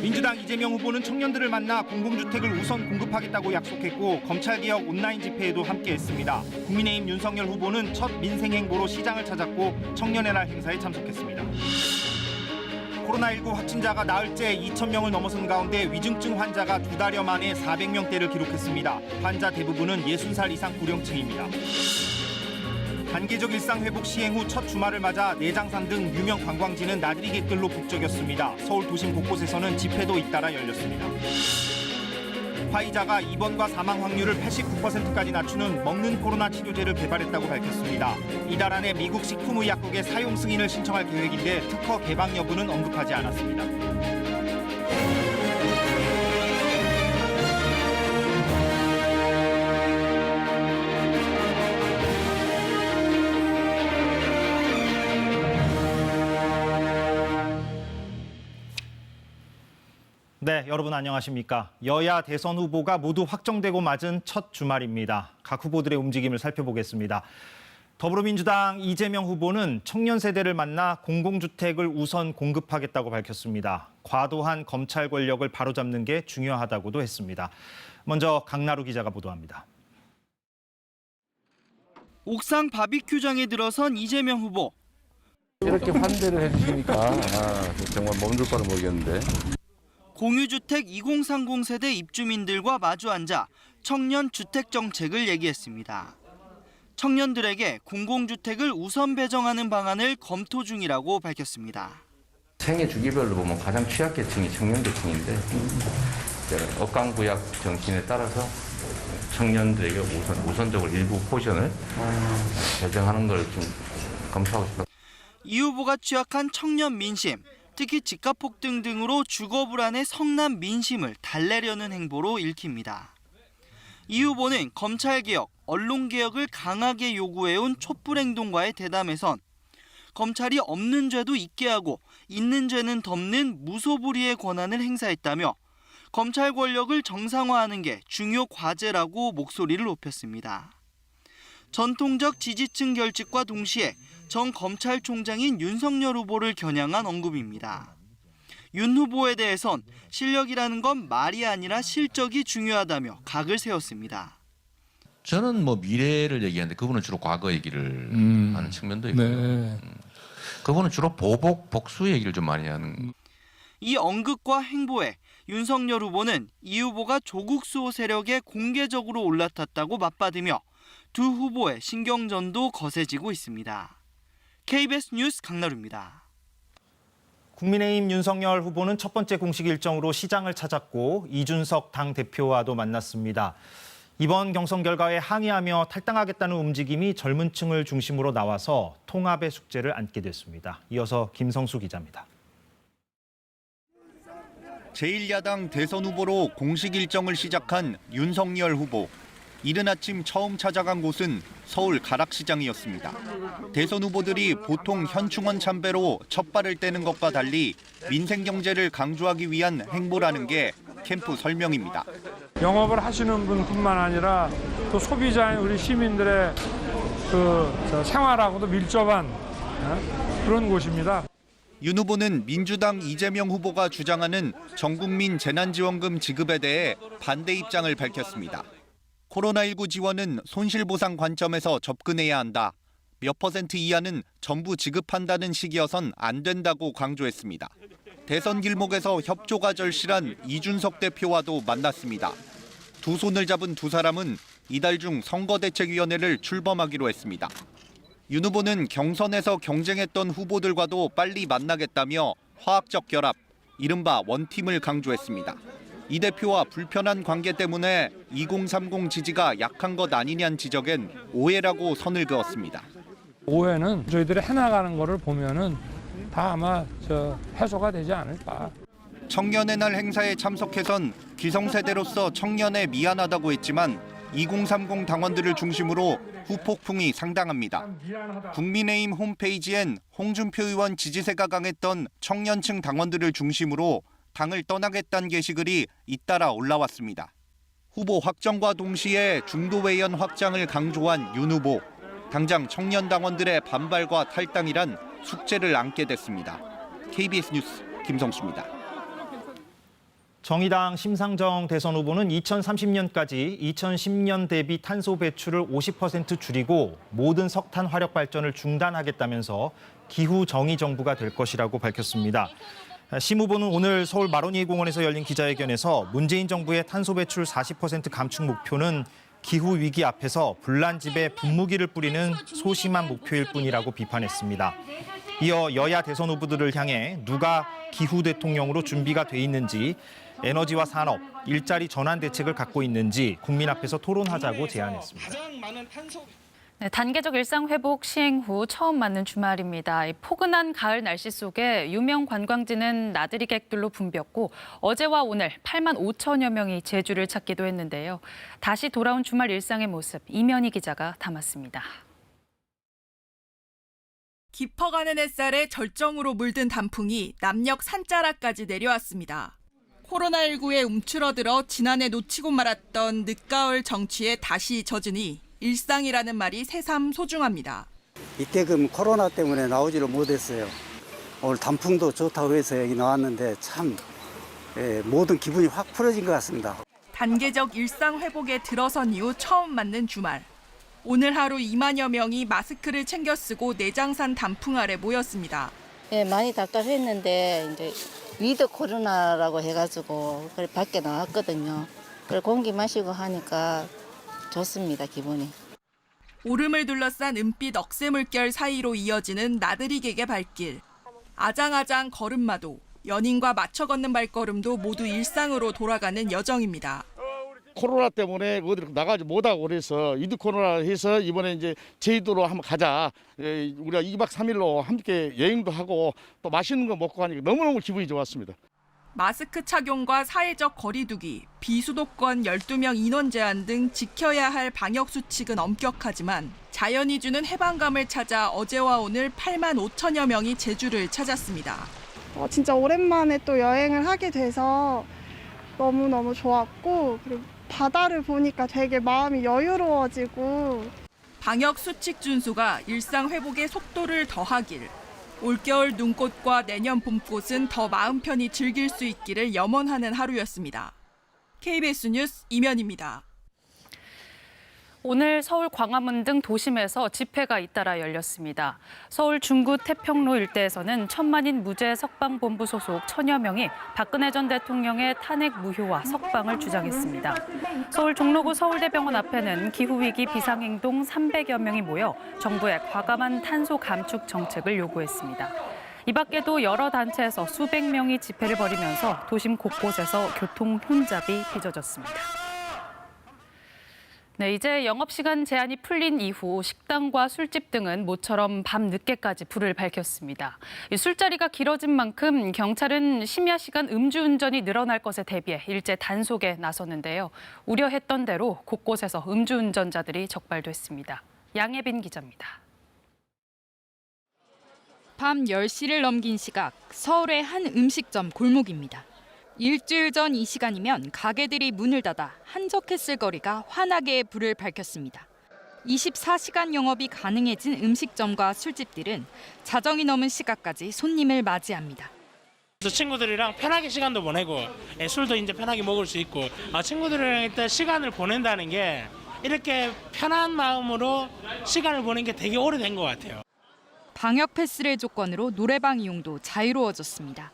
민주당 이재명 후보는 청년들을 만나 공공주택을 우선 공급하겠다고 약속했고 검찰개혁 온라인 집회에도 함께했습니다. 국민의힘 윤석열 후보는 첫 민생행보로 시장을 찾았고 청년의 날 행사에 참석했습니다. 코로나19 확진자가 나흘째 2,000명을 넘어선 가운데 위중증 환자가 2달여 만에 400명대를 기록했습니다. 환자 대부분은 60살 이상 고령층입니다. 단계적 일상 회복 시행 후 첫 주말을 맞아 내장산 등 유명 관광지는 나들이 객들로 북적였습니다. 서울 도심 곳곳에서는 집회도 잇따라 열렸습니다. 화이자가 입원과 사망 확률을 89%까지 낮추는 먹는 코로나 치료제를 개발했다고 밝혔습니다. 이달 안에 미국 식품의약국에 사용 승인을 신청할 계획인데 특허 개방 여부는 언급하지 않았습니다. 네, 여러분 안녕하십니까? 여야 대선 후보가 모두 확정되고 맞은 첫 주말입니다. 각 후보들의 움직임을 살펴보겠습니다. 더불어민주당 이재명 후보는 청년 세대를 만나 공공주택을 우선 공급하겠다고 밝혔습니다. 과도한 검찰 권력을 바로잡는 게 중요하다고도 했습니다. 먼저 강나루 기자가 보도합니다. 옥상 바비큐장에 들어선 이재명 후보. 이렇게 환대를 해주시니까 정말 몸둘 바를 모르겠는데. 공유주택 2030 세대 입주민들과 마주 앉아 청년 주택 정책을 얘기했습니다. 청년들에게 공공주택을 우선 배정하는 방안을 검토 중이라고 밝혔습니다. 생애 주기별로 보면 가장 취약계층이 청년계층인데 억강구약 정신에 따라서 청년들에게 우선적으로 일부 포션을 배정하는 걸 좀 검토하고 싶다. 이 후보가 취약한 청년 민심, 특히 집값 폭등 등으로 주거 불안의 성난 민심을 달래려는 행보로 읽힙니다. 이 후보는 검찰개혁, 언론개혁을 강하게 요구해온 촛불행동과의 대담에선 검찰이 없는 죄도 있게 하고 있는 죄는 덮는 무소불위의 권한을 행사했다며 검찰 권력을 정상화하는 게 중요 과제라고 목소리를 높였습니다. 전통적 지지층 결집과 동시에 전 검찰총장인 윤석열 후보를 겨냥한 언급입니다. 윤 후보에 대해선 실력이라는 건 말이 아니라 실적이 중요하다며 각을 세웠습니다. 저는 미래를 얘기하는데 그분은 주로 과거 얘기를 하는 측면도 있고요. 네. 그분은 주로 복수 얘기를 좀 많이 하는. 이 언급과 행보에 윤석열 후보는 이 후보가 조국 수호 세력에 공개적으로 올라탔다고 맞받으며 두 후보의 신경전도 거세지고 있습니다. KBS 뉴스 강나루입니다. 국민의힘 윤석열 후보는 첫 번째 공식 일정으로 시장을 찾았고 이준석 당대표와도 만났습니다. 이번 경선 결과에 항의하며 탈당하겠다는 움직임이 젊은 층을 중심으로 나와서 통합의 숙제를 안게 됐습니다. 이어서 김성수 기자입니다. 제1야당 대선 후보로 공식 일정을 시작한 윤석열 후보. 이른 아침 처음 찾아간 곳은 서울 가락시장이었습니다. 대선 후보들이 보통 현충원 참배로 첫 발을 떼는 것과 달리 민생 경제를 강조하기 위한 행보라는 게 캠프 설명입니다. 영업을 하시는 분뿐만 아니라 또 소비자인 우리 시민들의 생활하고도 밀접한 그런 곳입니다. 윤 후보는 민주당 이재명 후보가 주장하는 전국민 재난지원금 지급에 대해 반대 입장을 밝혔습니다. 코로나19 지원은 손실보상 관점에서 접근해야 한다. 몇 퍼센트 이하는 전부 지급한다는 식이어선 안 된다고 강조했습니다. 대선 길목에서 협조가 절실한 이준석 대표와도 만났습니다. 두 손을 잡은 두 사람은 이달 중 선거대책위원회를 출범하기로 했습니다. 윤 후보는 경선에서 경쟁했던 후보들과도 빨리 만나겠다며 화학적 결합, 이른바 원팀을 강조했습니다. 이 대표와 불편한 관계 때문에 2030 지지가 약한 것 아니냐는 지적엔 오해라고 선을 그었습니다. 오해는 저희들이 해나가는 거를 보면은 다 아마 해소가 되지 않을까. 청년의 날 행사에 참석해선 기성세대로서 청년에 미안하다고 했지만 2030 당원들을 중심으로 후폭풍이 상당합니다. 국민의힘 홈페이지엔 홍준표 의원 지지세가 강했던 청년층 당원들을 중심으로 당을 떠나겠다는 게시글이 잇따라 올라왔습니다. 후보 확정과 동시에 중도 외연 확장을 강조한 윤 후보. 당장 청년 당원들의 반발과 탈당이란 숙제를 안게 됐습니다. KBS 뉴스 김성수입니다. 정의당 심상정 대선 후보는 2030년까지 2010년 대비 탄소 배출을 50% 줄이고 모든 석탄 화력 발전을 중단하겠다면서 기후 정의 정부가 될 것이라고 밝혔습니다. 심 후보는 오늘 서울 마로니에 공원에서 열린 기자회견에서 문재인 정부의 탄소 배출 40% 감축 목표는 기후 위기 앞에서 불난집에 분무기를 뿌리는 소심한 목표일 뿐이라고 비판했습니다. 이어 여야 대선 후보들을 향해 누가 기후 대통령으로 준비가 돼 있는지, 에너지와 산업, 일자리 전환 대책을 갖고 있는지 국민 앞에서 토론하자고 제안했습니다. 네, 단계적 일상 회복 시행 후 처음 맞는 주말입니다. 이 포근한 가을 날씨 속에 유명 관광지는 나들이 객들로 붐볐고 어제와 오늘 8만 5천여 명이 제주를 찾기도 했는데요. 다시 돌아온 주말 일상의 모습 이면희 기자가 담았습니다. 깊어가는 햇살에 절정으로 물든 단풍이 남녘 산자락까지 내려왔습니다. 코로나19에 움츠러들어 지난해 놓치고 말았던 늦가을 정취에 다시 젖으니 일상이라는 말이 새삼 소중합니다. 이때금 코로나 때문에 나오지를 못했어요. 오늘 단풍도 좋다고 해서 여기 나왔는데 참 모든 기분이 확 풀어진 것 같습니다. 단계적 일상 회복에 들어선 이후 처음 맞는 주말. 오늘 하루 2만여 명이 마스크를 챙겨 쓰고 내장산 단풍 아래 모였습니다. 예, 많이 답답했는데 이제 위드 코로나라고 해가지고 그래 밖에 나왔거든요. 그래 공기 마시고 하니까 좋습니다, 기분이. 오름을 둘러싼 은빛 억새 물결 사이로 이어지는 나들이객의 발길. 아장아장 걸음마도, 연인과 맞춰 걷는 발걸음도 모두 일상으로 돌아가는 여정입니다. 코로나 때문에 어디 나가지 못하고 그래서 위드 코로나 해서 이번에 이제 제주도로 한번 가자. 우리가 2박 3일로 함께 여행도 하고 또 맛있는 거 먹고 하니까 너무너무 기분이 좋았습니다. 마스크 착용과 사회적 거리 두기, 비수도권 12명 인원 제한 등 지켜야 할 방역 수칙은 엄격하지만 자연이 주는 해방감을 찾아 어제와 오늘 8만 5천여 명이 제주를 찾았습니다. 진짜 오랜만에 또 여행을 하게 돼서 너무너무 좋았고 그리고 바다를 보니까 되게 마음이 여유로워지고 방역 수칙 준수가 일상 회복의 속도를 더하길. 올겨울 눈꽃과 내년 봄꽃은 더 마음 편히 즐길 수 있기를 염원하는 하루였습니다. KBS 뉴스 이면입니다. 오늘 서울 광화문 등 도심에서 집회가 잇따라 열렸습니다. 서울 중구 태평로 일대에서는 천만인 무죄 석방본부 소속 천여 명이 박근혜 전 대통령의 탄핵 무효와 석방을 주장했습니다. 서울 종로구 서울대병원 앞에는 기후위기 비상행동 300여 명이 모여 정부의 과감한 탄소 감축 정책을 요구했습니다. 이 밖에도 여러 단체에서 수백 명이 집회를 벌이면서 도심 곳곳에서 교통 혼잡이 빚어졌습니다. 네, 이제 영업시간 제한이 풀린 이후 식당과 술집 등은 모처럼 밤 늦게까지 불을 밝혔습니다. 술자리가 길어진 만큼 경찰은 심야 시간 음주운전이 늘어날 것에 대비해 일제 단속에 나섰는데요. 우려했던 대로 곳곳에서 음주운전자들이 적발됐습니다. 양예빈 기자입니다. 밤 10시를 넘긴 시각, 서울의 한 음식점 골목입니다. 일주일 전 이 시간이면 가게들이 문을 닫아 한적했을 거리가 환하게 불을 밝혔습니다. 24시간 영업이 가능해진 음식점과 술집들은 자정이 넘은 시각까지 손님을 맞이합니다. 친구들이랑 편하게 시간도 보내고 술도 이제 편하게 먹을 수 있고 친구들이랑 일단 시간을 보낸다는 게 이렇게 편한 마음으로 시간을 보낸 게 되게 오래된 것 같아요. 방역 패스를 조건으로 노래방 이용도 자유로워졌습니다.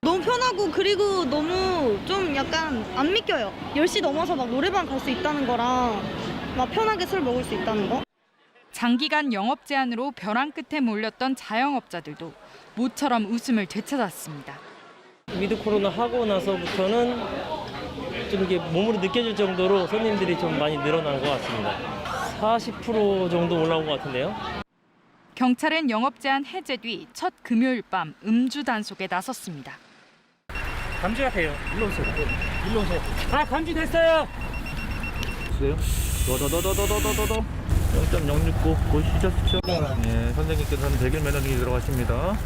너무 편하고 그리고 너무 좀 약간 안 믿겨요. 10시 넘어서 막 노래방 갈 수 있다는 거랑 막 편하게 술 먹을 수 있다는 거. 장기간 영업 제한으로 벼랑 끝에 몰렸던 자영업자들도 모처럼 웃음을 되찾았습니다. 위드 코로나 하고 나서부터는 좀 이게 몸으로 느껴질 정도로 손님들이 좀 많이 늘어난 것 같습니다. 40% 정도 올라온 것 같은데요. 경찰은 영업 제한 해제 뒤 첫 금요일 밤 음주 단속에 나섰습니다. 감지 같아요. 일로 오세요. 일로 오세요. 감지 됐어요. 주세요. 더. 0.069 보시죠, 수첩. 네, 선생님께서는 100일 면허 등이 들어가십니다.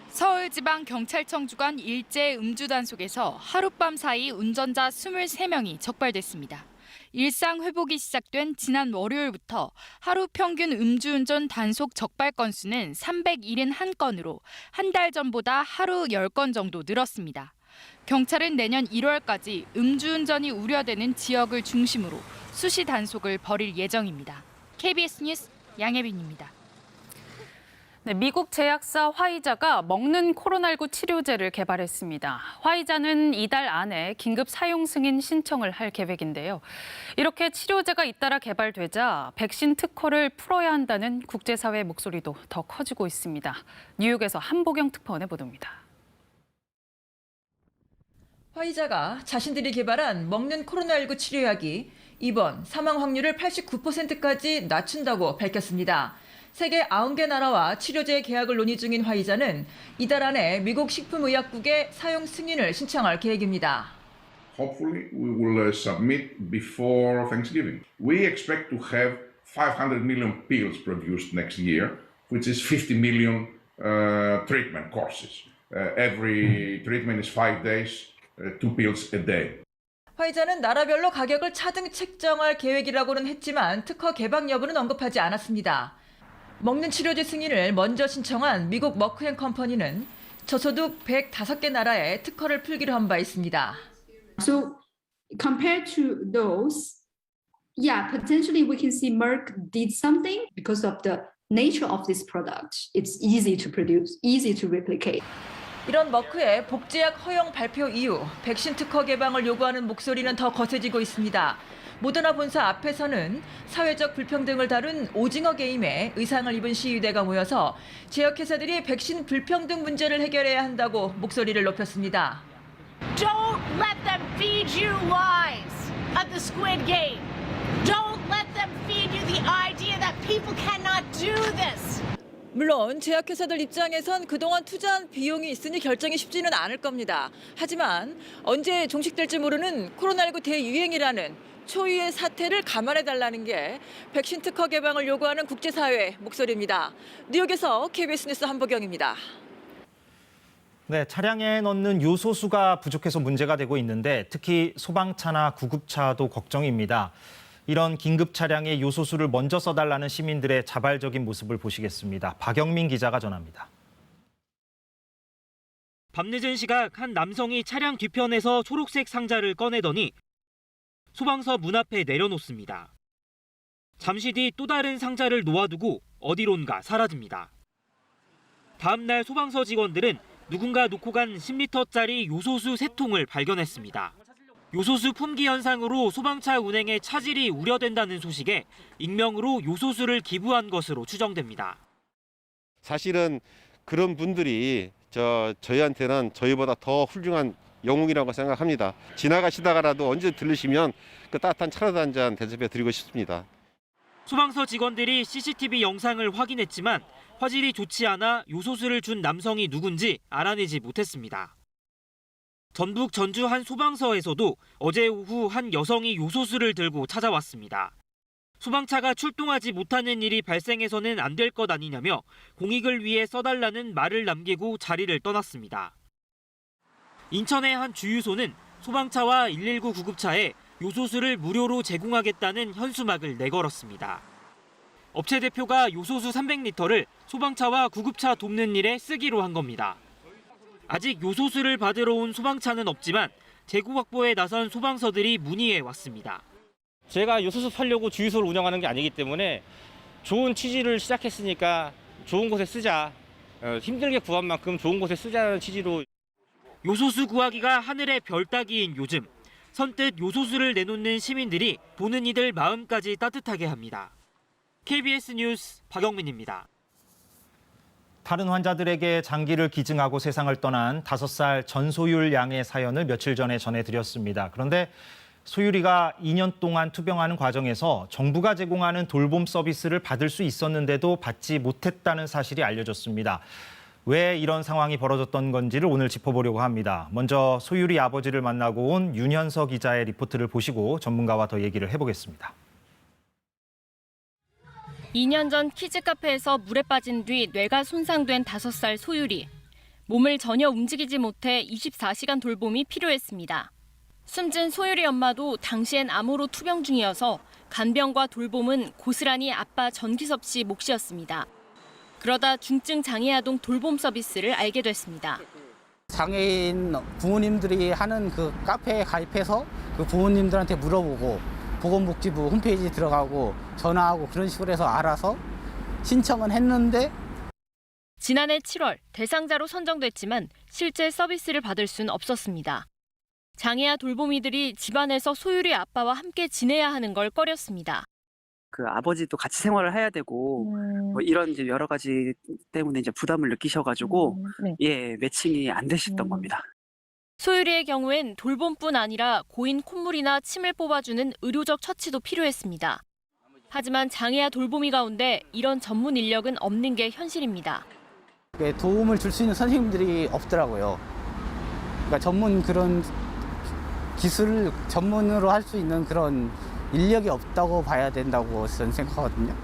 서울지방경찰청 주관 일제 음주 단속에서 하룻밤 사이 운전자 23명이 적발됐습니다. 일상 회복이 시작된 지난 월요일부터 하루 평균 음주운전 단속 적발 건수는 371건으로 한 달 전보다 하루 10건 정도 늘었습니다. 경찰은 내년 1월까지 음주운전이 우려되는 지역을 중심으로 수시 단속을 벌일 예정입니다. KBS 뉴스 양혜빈입니다. 네, 미국 제약사 화이자가 먹는 코로나19 치료제를 개발했습니다. 화이자는 이달 안에 긴급 사용 승인 신청을 할 계획인데요. 이렇게 치료제가 잇따라 개발되자 백신 특허를 풀어야 한다는 국제사회 목소리도 더 커지고 있습니다. 뉴욕에서 한보경 특파원의 보도입니다. 화이자가 자신들이 개발한 먹는 코로나19 치료약이 이번 사망 확률을 89%까지 낮춘다고 밝혔습니다. 세계 90개 나라와 치료제 계약을 논의 중인 화이자는 이달 안에 미국 식품의약국에 사용 승인을 신청할 계획입니다. Hopefully we will submit before Thanksgiving. We expect to have 500 million pills produced next year, which is 50 million treatment courses. Every treatment is 5 days, 2 pills a day. 화이자는 나라별로 가격을 차등 책정할 계획이라고는 했지만 특허 개방 여부는 언급하지 않았습니다. 먹는 치료제 승인을 먼저 신청한 미국 머크앤컴퍼니는 저소득 105개 나라에 특허를 풀기로 한 바 있습니다. So compared to those, yeah, potentially we can see Merck did something because of the nature of this product. It's easy to produce, easy to replicate. 이런 머크의 복제약 허용 발표 이후 백신 특허 개방을 요구하는 목소리는 더 거세지고 있습니다. 모더나 본사 앞에서는 사회적 불평등을 다룬 오징어 게임에 의상을 입은 시위대가 모여서 제약회사들이 백신 불평등 문제를 해결해야 한다고 목소리를 높였습니다. Don't let them feed you lies of the Squid Game. Don't let them feed you the idea that people cannot do this. 물론 제약회사들 입장에선 그동안 투자한 비용이 있으니 결정이 쉽지는 않을 겁니다. 하지만 언제 종식될지 모르는 코로나19 대유행이라는 초유의 사태를 감안해달라는 게 백신 특허 개방을 요구하는 국제사회의 목소리입니다. 뉴욕에서 KBS 뉴스 한보경입니다. 네, 차량에 넣는 요소수가 부족해서 문제가 되고 있는데 특히 소방차나 구급차도 걱정입니다. 이런 긴급 차량에 요소수를 먼저 써달라는 시민들의 자발적인 모습을 보시겠습니다. 박영민 기자가 전합니다. 밤늦은 시각 한 남성이 차량 뒤편에서 초록색 상자를 꺼내더니 소방서 문 앞에 내려놓습니다. 잠시 뒤 또 다른 상자를 놓아두고 어디론가 사라집니다. 다음 날 소방서 직원들은 누군가 놓고 간 10리터짜리 요소수 3통을 발견했습니다. 요소수 품귀 현상으로 소방차 운행에 차질이 우려된다는 소식에 익명으로 요소수를 기부한 것으로 추정됩니다. 사실은 그런 분들이 저희한테는 저희보다 더 훌륭한 영웅이라고 생각합니다. 지나가시다가라도 언제 들르시면 그 따뜻한 차라도 한 잔 대접해 드리고 싶습니다. 소방서 직원들이 CCTV 영상을 확인했지만 화질이 좋지 않아 요소수를 준 남성이 누군지 알아내지 못했습니다. 전북 전주 한 소방서에서도 어제 오후 한 여성이 요소수를 들고 찾아왔습니다. 소방차가 출동하지 못하는 일이 발생해서는 안 될 것 아니냐며 공익을 위해 써달라는 말을 남기고 자리를 떠났습니다. 인천의 한 주유소는 소방차와 119 구급차에 요소수를 무료로 제공하겠다는 현수막을 내걸었습니다. 업체 대표가 요소수 300리터를 소방차와 구급차 돕는 일에 쓰기로 한 겁니다. 아직 요소수를 받으러 온 소방차는 없지만 재고 확보에 나선 소방서들이 문의해 왔습니다. 제가 요소수 팔려고 주유소를 운영하는 게 아니기 때문에 좋은 취지를 시작했으니까 좋은 곳에 쓰자. 힘들게 구한 만큼 좋은 곳에 쓰자는 취지로. 요소수 구하기가 하늘의 별 따기인 요즘 선뜻 요소수를 내놓는 시민들이 보는 이들 마음까지 따뜻하게 합니다. KBS 뉴스 박영민입니다. 다른 환자들에게 장기를 기증하고 세상을 떠난 5살 전소율 양의 사연을 며칠 전에 전해드렸습니다. 그런데 소율이가 2년 동안 투병하는 과정에서 정부가 제공하는 돌봄 서비스를 받을 수 있었는데도 받지 못했다는 사실이 알려졌습니다. 왜 이런 상황이 벌어졌던 건지를 오늘 짚어보려고 합니다. 먼저 소율이 아버지를 만나고 온 윤현서 기자의 리포트를 보시고 전문가와 더 얘기를 해보겠습니다. 2년 전 키즈카페에서 물에 빠진 뒤 뇌가 손상된 5살 소율이. 몸을 전혀 움직이지 못해 24시간 돌봄이 필요했습니다. 숨진 소율이 엄마도 당시엔 암으로 투병 중이어서 간병과 돌봄은 고스란히 아빠 전기섭 씨 몫이었습니다. 그러다 중증 장애 아동 돌봄 서비스를 알게 됐습니다. 장애인 부모님들이 하는 그 카페에 가입해서 그 부모님들한테 물어보고 보건복지부 홈페이지 들어가고 전화하고 그런 식으로 해서 알아서 신청은 했는데 지난해 7월 대상자로 선정됐지만 실제 서비스를 받을 순 없었습니다. 장애아 돌보미들이 집안에서 소율이 아빠와 함께 지내야 하는 걸 꺼렸습니다. 그 아버지도 같이 생활을 해야 되고 뭐 이런 이제 여러 가지 때문에 이제 부담을 느끼셔가지고 예, 매칭이 안 되셨던 겁니다. 소율이의 경우엔 돌봄뿐 아니라 고인 콧물이나 침을 뽑아주는 의료적 처치도 필요했습니다. 하지만 장애아 돌보미 가운데 이런 전문 인력은 없는 게 현실입니다. 도움을 줄 수 있는 선생님들이 없더라고요. 그러니까 전문 그런 기술을 전문으로 할 수 있는 그런 인력이 없다고 봐야 된다고 저는 생각하거든요.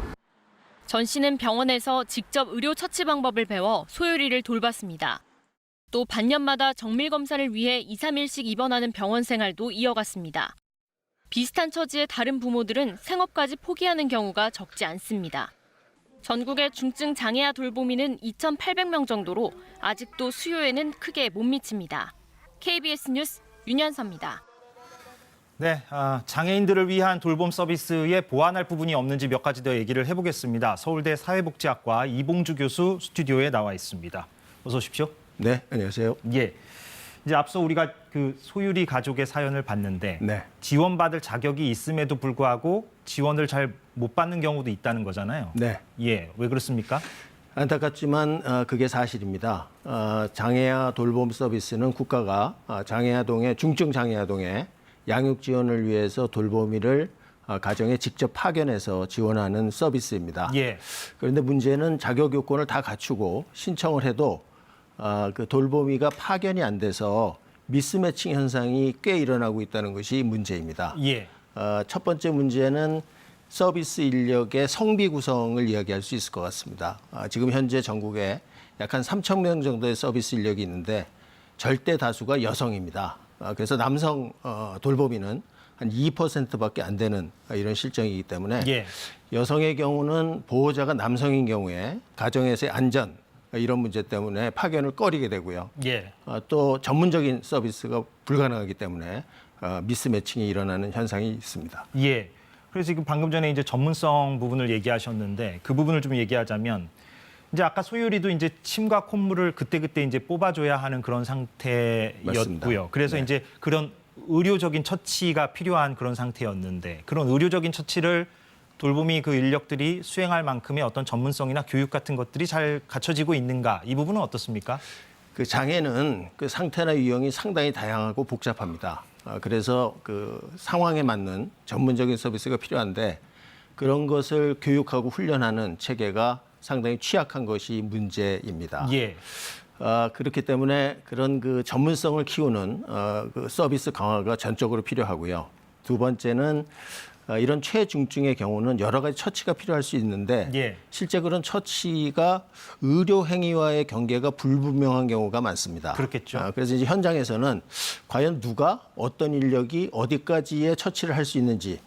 전 씨는 병원에서 직접 의료 처치 방법을 배워 소율이를 돌봤습니다. 또 반년마다 정밀 검사를 위해 2, 3일씩 입원하는 병원 생활도 이어갔습니다. 비슷한 처지의 다른 부모들은 생업까지 포기하는 경우가 적지 않습니다. 전국의 중증 장애아 돌보미는 2,800명 정도로 아직도 수요에는 크게 못 미칩니다. KBS 뉴스 윤현서입니다. 네, 장애인들을 위한 돌봄 서비스에 보완할 부분이 없는지 몇 가지 더 얘기를 해보겠습니다. 서울대 사회복지학과 이봉주 교수 스튜디오에 나와 있습니다. 어서 오십시오. 네, 안녕하세요. 예, 이제 앞서 우리가 그 소율이 가족의 사연을 봤는데 지원받을 자격이 있음에도 불구하고 지원을 잘 못 받는 경우도 있다는 거잖아요. 네. 예, 왜 그렇습니까? 안타깝지만 그게 사실입니다. 장애아 돌봄 서비스는 국가가 장애아동의 중증 장애아동의 양육 지원을 위해서 돌보미를 가정에 직접 파견해서 지원하는 서비스입니다. 예. 그런데 문제는 자격 요건을 다 갖추고 신청을 해도 그 돌보미가 파견이 안 돼서 미스매칭 현상이 꽤 일어나고 있다는 것이 문제입니다. 예. 첫 번째 문제는 서비스 인력의 성비 구성을 이야기할 수 있을 것 같습니다. 지금 현재 전국에 약 한 3,000명 정도의 서비스 인력이 있는데 절대 다수가 여성입니다. 그래서 남성 돌보미는 한 2%밖에 안 되는 이런 실정이기 때문에 여성의 경우는 보호자가 남성인 경우에 가정에서의 안전 이런 문제 때문에 파견을 꺼리게 되고요. 또 전문적인 서비스가 불가능하기 때문에 미스매칭이 일어나는 현상이 있습니다. 예. 그래서 지금 방금 전에 이제 전문성 부분을 얘기하셨는데 그 부분을 좀 얘기하자면 이제 아까 소율이도 이제 침과 콧물을 그때그때 이제 뽑아줘야 하는 그런 상태였고요. 맞습니다. 그래서 이제 그런 의료적인 처치가 필요한 그런 상태였는데 그런 의료적인 처치를 돌보미 그 인력들이 수행할 만큼의 어떤 전문성이나 교육 같은 것들이 잘 갖춰지고 있는가 이 부분은 어떻습니까? 그 장애는 그 상태나 유형이 상당히 다양하고 복잡합니다. 그래서 그 상황에 맞는 전문적인 서비스가 필요한데 그런 것을 교육하고 훈련하는 체계가 상당히 취약한 것이 문제입니다. 예. 그렇기 때문에 그런 그 전문성을 키우는 그 서비스 강화가 전적으로 필요하고요. 두 번째는 이런 최중증의 경우는 여러 가지 처치가 필요할 수 있는데 실제 그런 처치가 의료 행위와의 경계가 불분명한 경우가 많습니다. 그렇겠죠. 그래서 이제 현장에서는 과연 누가 어떤 인력이 어디까지의 처치를 할 수 있는지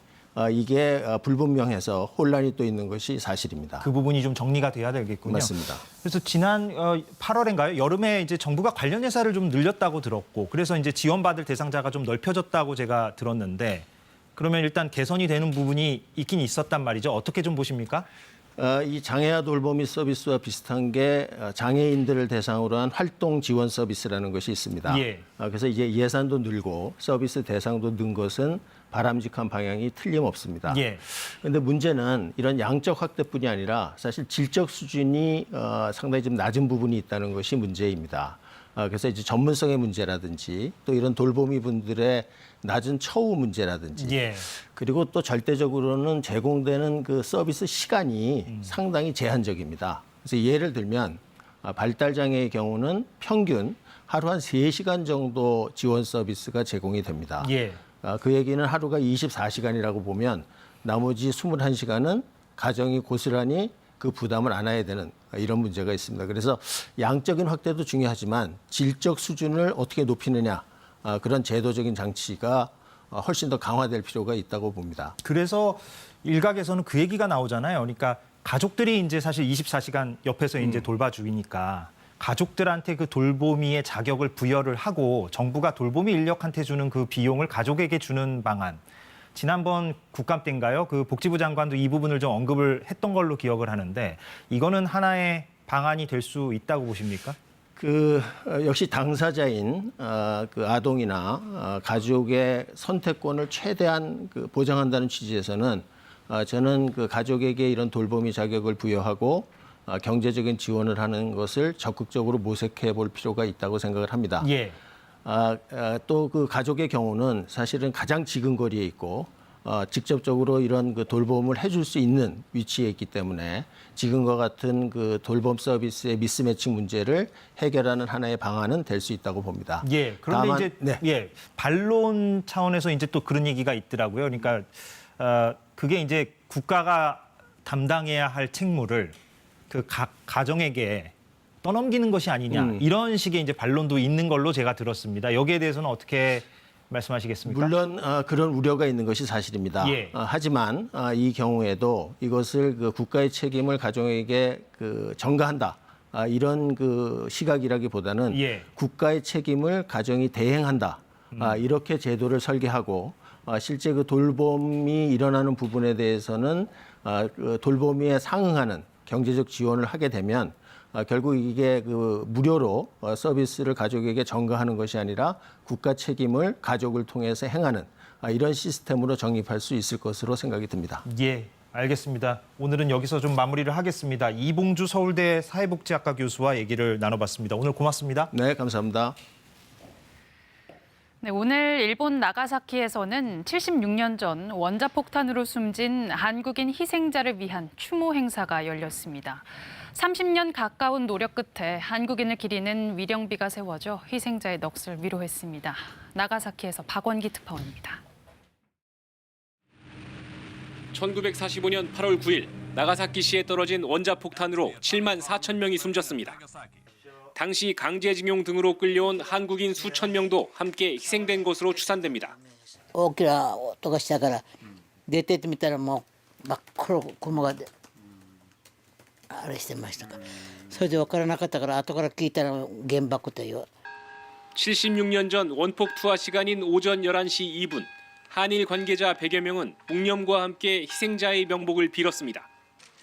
이게 불분명해서 혼란이 또 있는 것이 사실입니다. 그 부분이 좀 정리가 돼야 되겠군요. 맞습니다. 그래서 지난 8월인가요? 여름에 이제 정부가 관련 예산을 좀 늘렸다고 들었고 그래서 이제 지원받을 대상자가 좀 넓혀졌다고 제가 들었는데 그러면 일단 개선이 되는 부분이 있긴 있었단 말이죠. 어떻게 좀 보십니까? 이 장애아 돌보미 서비스와 비슷한 게 장애인들을 대상으로 한 활동 지원 서비스라는 것이 있습니다. 그래서 이제 예산도 늘고 서비스 대상도 는 것은 바람직한 방향이 틀림없습니다. 그런데 문제는 이런 양적 확대뿐이 아니라 사실 질적 수준이 상당히 좀 낮은 부분이 있다는 것이 문제입니다. 그래서 이제 전문성의 문제라든지 또 이런 돌보미 분들의 낮은 처우 문제라든지 그리고 또 절대적으로는 제공되는 그 서비스 시간이 상당히 제한적입니다. 그래서 예를 들면 발달장애의 경우는 평균 하루 한 3시간 정도 지원 서비스가 제공이 됩니다. 그 얘기는 하루가 24시간이라고 보면 나머지 21시간은 가정이 고스란히 그 부담을 안아야 되는 이런 문제가 있습니다. 그래서 양적인 확대도 중요하지만 질적 수준을 어떻게 높이느냐 그런 제도적인 장치가 훨씬 더 강화될 필요가 있다고 봅니다. 그래서 일각에서는 그 얘기가 나오잖아요. 그러니까 가족들이 이제 사실 24시간 옆에서 이제 돌봐주니까 가족들한테 그 돌보미의 자격을 부여를 하고 정부가 돌보미 인력한테 주는 그 비용을 가족에게 주는 방안. 지난번 국감 때인가요? 그 복지부 장관도 이 부분을 좀 언급을 했던 걸로 기억을 하는데 이거는 하나의 방안이 될 수 있다고 보십니까? 역시 당사자인 그 아동이나 가족의 선택권을 최대한 보장한다는 취지에서는 저는 그 가족에게 이런 돌보미 자격을 부여하고 경제적인 지원을 하는 것을 적극적으로 모색해 볼 필요가 있다고 생각을 합니다. 예. 또 그 가족의 경우는 사실은 가장 지근거리에 있고 직접적으로 이런 그 돌봄을 해줄 수 있는 위치에 있기 때문에 지금과 같은 그 돌봄 서비스의 미스매칭 문제를 해결하는 하나의 방안은 될 수 있다고 봅니다. 예. 그런데 다만, 이제 네. 예, 반론 차원에서 이제 또 그런 얘기가 있더라고요. 그러니까 그게 이제 국가가 담당해야 할 책무를 그 각 가정에게 떠넘기는 것이 아니냐 이런 식의 이제 반론도 있는 걸로 제가 들었습니다. 여기에 대해서는 어떻게 말씀하시겠습니까? 물론 그런 우려가 있는 것이 사실입니다. 예. 하지만 이 경우에도 이것을 그 국가의 책임을 가정에게 전가한다. 이런 그 시각이라기보다는 예. 국가의 책임을 가정이 대행한다. 이렇게 제도를 설계하고 실제 그 돌봄이 일어나는 부분에 대해서는 그 돌봄에 상응하는 경제적 지원을 하게 되면 결국 이게 그 무료로 서비스를 가족에게 전가하는 것이 아니라 국가 책임을 가족을 통해서 행하는 이런 시스템으로 정립할 수 있을 것으로 생각이 듭니다. 예, 알겠습니다. 오늘은 여기서 좀 마무리를 하겠습니다. 이봉주 서울대 사회복지학과 교수와 얘기를 나눠봤습니다. 오늘 고맙습니다. 네, 감사합니다. 네, 오늘 일본 나가사키에서는 76년 전 원자폭탄으로 숨진 한국인 희생자를 위한 추모 행사가 열렸습니다. 30년 가까운 노력 끝에 한국인을 기리는 위령비가 세워져 희생자의 넋을 위로했습니다. 나가사키에서 박원기 특파원입니다. 1945년 8월 9일 나가사키시에 떨어진 원자폭탄으로 7만 4천 명이 숨졌습니다. 당시 강제징용 등으로 끌려온 한국인 수천 명도 함께 희생된 것으로 추산됩니다. 大きな音がしたから出てってみたらもう真っ黒雲があれしてましたからそれで分からなかったから後から聞いたら原爆という 76년 전 원폭 투하 시간인 오전 11시 2분 한일 관계자 100여 명은 묵념과 함께 희생자의 명복을 빌었습니다.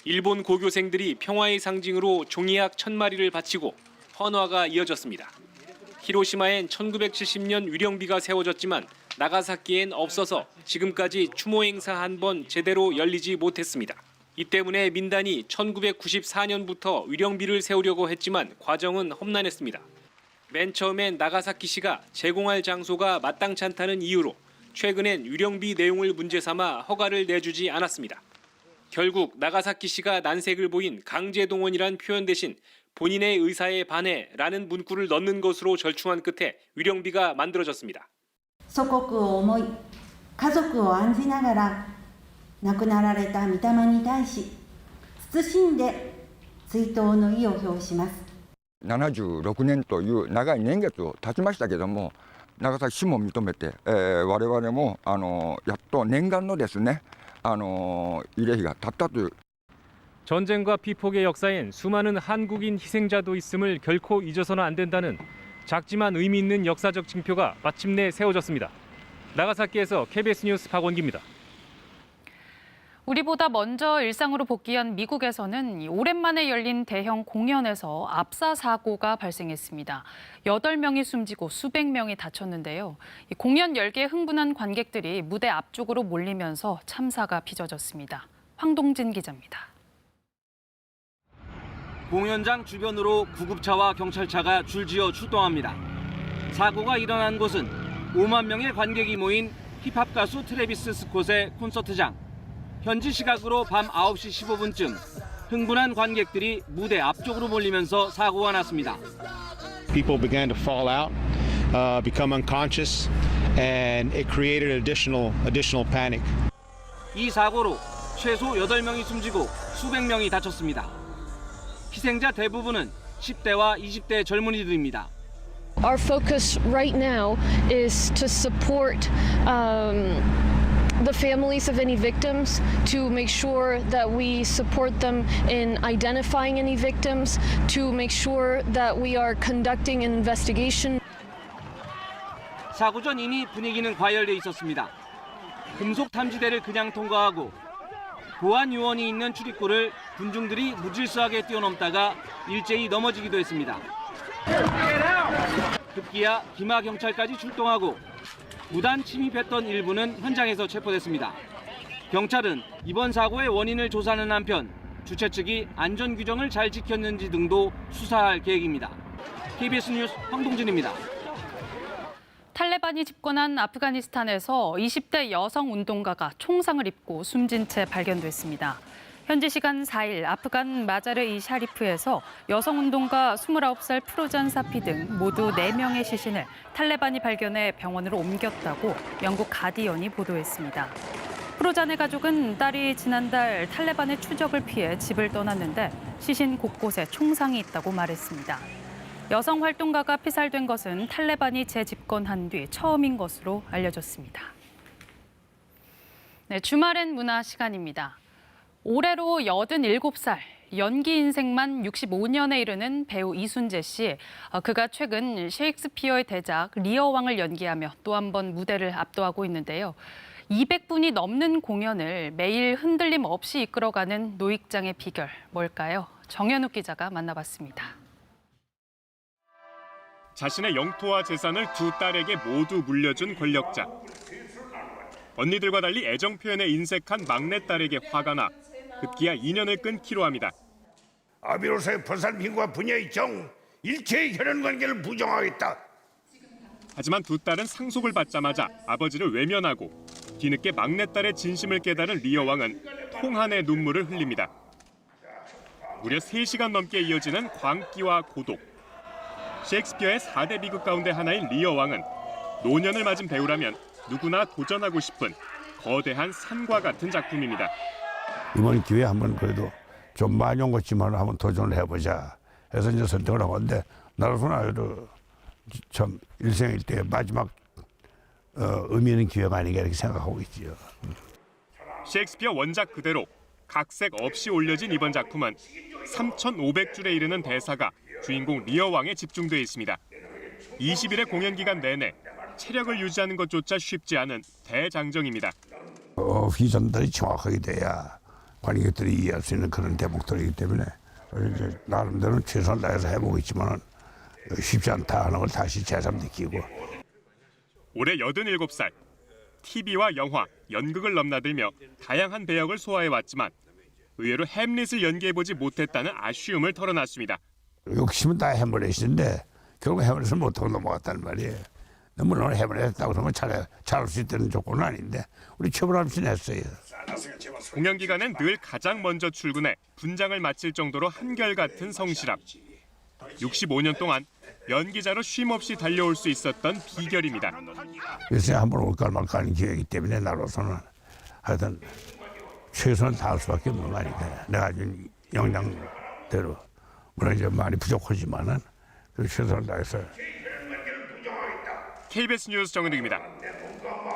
일본 고교생들이 평화의 상징으로 종이약 1000마리를 바치고 헌화가 이어졌습니다. 히로시마엔 1970년 위령비가 세워졌지만 나가사키엔 없어서 지금까지 추모 행사 한 번 제대로 열리지 못했습니다. 이 때문에 민단이 1994년부터 위령비를 세우려고 했지만 과정은 험난했습니다. 맨 처음엔 나가사키시가 제공할 장소가 마땅치 않다는 이유로 최근엔 위령비 내용을 문제 삼아 허가를 내주지 않았습니다. 결국 나가사키시가 난색을 보인 강제동원이란 표현 대신 본인의 의사에 반해라는 문구를 넣는 것으로 절충한 끝에 위령비가 만들어졌습니다. 祖国を思い、家族を案じながら亡くなられた御霊に対し謹んで追悼の意を表します。76年という長い年月を経ちましたけども、長崎市も認めて、我々もやっと念願のですね、慰霊碑が立ったという。 전쟁과 피폭의 역사엔 수많은 한국인 희생자도 있음을 결코 잊어서는 안 된다는 작지만 의미 있는 역사적 징표가 마침내 세워졌습니다. 나가사키에서 KBS 뉴스 박원기입니다. 우리보다 먼저 일상으로 복귀한 미국에서는 오랜만에 열린 대형 공연에서 압사 사고가 발생했습니다. 8명이 숨지고 수백 명이 다쳤는데요. 공연 열기에 흥분한 관객들이 무대 앞쪽으로 몰리면서 참사가 빚어졌습니다. 황동진 기자입니다. 공연장 주변으로 구급차와 경찰차가 줄지어 출동합니다. 사고가 일어난 곳은 5만 명의 관객이 모인 힙합 가수 트래비스 스콧의 콘서트장. 현지 시각으로 밤 9시 15분쯤 흥분한 관객들이 무대 앞쪽으로 몰리면서 사고가 났습니다. People began to fall out, become unconscious, and it created additional panic. 이 사고로 최소 8명이 숨지고 수백 명이 다쳤습니다. 희생자 대부분은 10대와 20대 젊은이들입니다. Our focus right now is to support the families of any victims, to make sure that we support them in identifying any victims, to make sure that we are conducting an investigation. 사고 전 이미 분위기는 과열돼 있었습니다. 금속 탐지대를 그냥 통과하고 보안 요원이 있는 출입구를 군중들이 무질서하게 뛰어넘다가 일제히 넘어지기도 했습니다. 급기야 기마 경찰까지 출동하고 무단 침입했던 일부는 현장에서 체포됐습니다. 경찰은 이번 사고의 원인을 조사하는 한편 주최 측이 안전 규정을 잘 지켰는지 등도 수사할 계획입니다. KBS 뉴스 황동진입니다. 탈레반이 집권한 아프가니스탄에서 20대 여성 운동가가 총상을 입고 숨진 채 발견됐습니다. 현지 시간 4일 아프간 마자르-이 샤리프에서 여성 운동가 29살 프로잔 사피 등 모두 4명의 시신을 탈레반이 발견해 병원으로 옮겼다고 영국 가디언이 보도했습니다. 프로잔의 가족은 딸이 지난달 탈레반의 추적을 피해 집을 떠났는데 시신 곳곳에 총상이 있다고 말했습니다. 여성 활동가가 피살된 것은 탈레반이 재집권한 뒤 처음인 것으로 알려졌습니다. 네, 주말엔 문화 시간입니다. 올해로 87살, 연기 인생만 65년에 이르는 배우 이순재 씨. 그가 최근 셰익스피어의 대작 리어 왕을 연기하며 또 한 번 무대를 압도하고 있는데요. 200분이 넘는 공연을 매일 흔들림 없이 이끌어가는 노익장의 비결 뭘까요? 정현욱 기자가 만나봤습니다. 자신의 영토와 재산을 두 딸에게 모두 물려준 권력자. 언니들과 달리 애정 표현에 인색한 막내딸에게 화가 나 급기야 인연을 끊기로 합니다. 아비로서의 보살핌과 분야의 정, 일체의 혈연관계를 부정하겠다. 하지만 두 딸은 상속을 받자마자 아버지를 외면하고 뒤늦게 막내딸의 진심을 깨달은 리어 왕은 통한의 눈물을 흘립니다. 무려 3시간 넘게 이어지는 광기와 고독. 셰익스피어의 4대 비극 가운데 하나인 리어 왕은 노년을 맞은 배우라면 누구나 도전하고 싶은 거대한 산과 같은 작품입니다. 이번 기회에 한번 그래도 좀 많이 온 것지만 한번 도전을 해보자 해서 이제 선택을 한 건데 나로서는 아주 참 일생일 때 마지막 의미 있는 기회가 아닌가 이렇게 생각하고 있지요. 셰익스피어 원작 그대로 각색 없이 올려진 이번 작품은 3,500줄에 이르는 대사가 주인공 리어 왕에 집중돼 있습니다. 20일의 공연 기간 내내 체력을 유지하는 것조차 쉽지 않은 대장정입니다. 휘전들이 정확하게 돼야 관객들이 이해할 수 있는 그런 대목들이기 때문에 이제 나름대로는 최선을 다해서 해보고 있지만 쉽지 않다 하는 걸 다시 새삼 느끼고. 올해 87살, TV와 영화, 연극을 넘나들며 다양한 배역을 소화해왔지만 의외로 햄릿을 연기해보지 못했다는 아쉬움을 털어놨습니다. 욕심은 다 해버리시는데 결국 해버려서 못하고 넘어갔다는 말이에요. 물론 해버렸다고 그러면 잘할 수 있다는 조건은 아닌데 우리 최불암신 했어요. 공연 기간엔 늘 가장 먼저 출근해 분장을 마칠 정도로 한결같은 성실함. 65년 동안 연기자로 쉼없이 달려올 수 있었던 비결입니다. 그래서 한번 올까 말까 하는 기회이기 때문에 나로서는 하여튼 최선을 다할 수밖에 없는 거 아닌가. 내가 가진 역량대로 물론 이제 많이 부족하지만은 그 최선을 다해서. KBS 뉴스 정은득입니다.